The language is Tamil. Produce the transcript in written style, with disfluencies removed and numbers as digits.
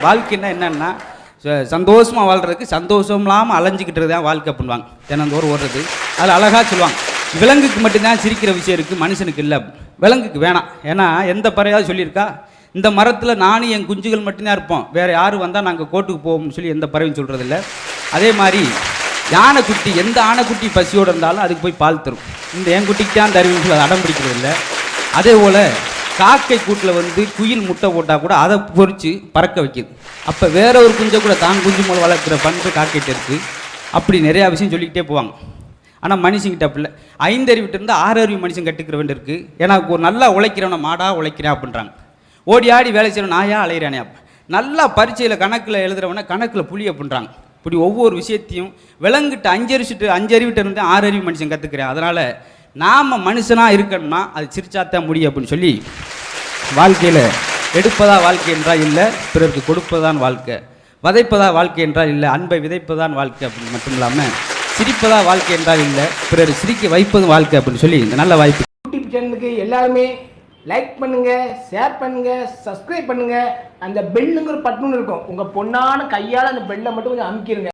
வாழ்க்கைன்னா என்னன்னா சந்தோஷமாக வாழ்கிறதுக்கு சந்தோஷம் இல்லாமல் அலைஞ்சிக்கிட்டு தான் வாழ்க்கை பண்ணுவாங்க. தினந்தோறும் ஓடுறது அதில் அழகாக சொல்லுவாங்க, விலங்குக்கு மட்டும்தான் சிரிக்கிற விஷயம் இருக்குது, மனுஷனுக்கு இல்லை. விலங்குக்கு வேணாம். ஏன்னா எந்த பறையாவது சொல்லியிருக்கா இந்த மரத்தில் நானும் என் குஞ்சுகள் மட்டும்தான் இருப்போம், வேறு யாரும் வந்தால் நாங்கள் கோட்டுக்கு போவோம்னு சொல்லி எந்த பறவையும் சொல்கிறதில்ல. அதே மாதிரி யானைக்குட்டி, எந்த ஆனைக்குட்டி பசியோடு இருந்தாலும் அதுக்கு போய் பால் தரும். இந்த என் குட்டிக்கு தான் தருவின்னு சொல்லி அடம் பிடிக்கிறது இல்லை. அதே போல் காக்கை கூட்டில் குயில் முட்டை போட்டால் கூட அதை பொறித்து பறக்க வைக்கிது. அப்போ வேற ஒரு குஞ்சை கூட தான் குஞ்சு மூலம் வளர்க்குற பண்பு காக்கைட்டு இருக்குது. அப்படி நிறையா விஷயம் சொல்லிக்கிட்டே போவாங்க. ஆனால் மனுஷங்கிட்ட அப்படி இல்லை. 5 அறிவிட்டு இருந்தால் 6 அறிவு மனுஷன் கட்டுக்கிற வேண்டி இருக்குது. ஏன்னா ஒரு நல்லா உழைக்கிறவனை மாடாக உழைக்கிறேன் அப்படின்றாங்க. ஓடி ஆடி வேலை செய்கிறவன் நாயா அலையிறானே. அப்போ நல்லா பரீட்சையில் கணக்கில் எழுதுறவனை கணக்கில் புளி அப்படின்றாங்க. இப்படி ஒவ்வொரு விஷயத்தையும் விலங்கிட்ட 5 அறிவிட்டு இருந்து 6 அறிவு மனுஷன் கற்றுக்கிறேன். அதனால் நாம் மனுஷனாக இருக்கணும்னா அது சிரிச்சாத்தான் முடியும் அப்படின்னு சொல்லி வாழ்க்கையில் எடுப்பதா வாழ்க்கை என்றால் இல்லை, பிறருக்கு கொடுப்பதான் வாழ்க்கை. வதைப்பதா வாழ்க்கை என்றால் இல்லை, அன்பை விதைப்பதான் வாழ்க்கை அப்படின்னு மட்டும் இல்லாமல் சிரிப்பதா வாழ்க்கை என்றால் இல்லை, பிறர் சிரிக்க வைப்பதும் வாழ்க்கை அப்படின்னு சொல்லி இந்த நல்ல வாய்ப்பு. யூடியூப் சேனலுக்கு எல்லாருமே லைக் பண்ணுங்க, ஷேர் பண்ணுங்க, சப்ஸ்கிரைப் பண்ணுங்க. அந்த பெல்லுங்கிற பட்டன் இருக்கும், உங்க பொண்ணான கையால் அந்த பெல்லை மட்டும் கொஞ்சம் அமுக்கிடுங்க.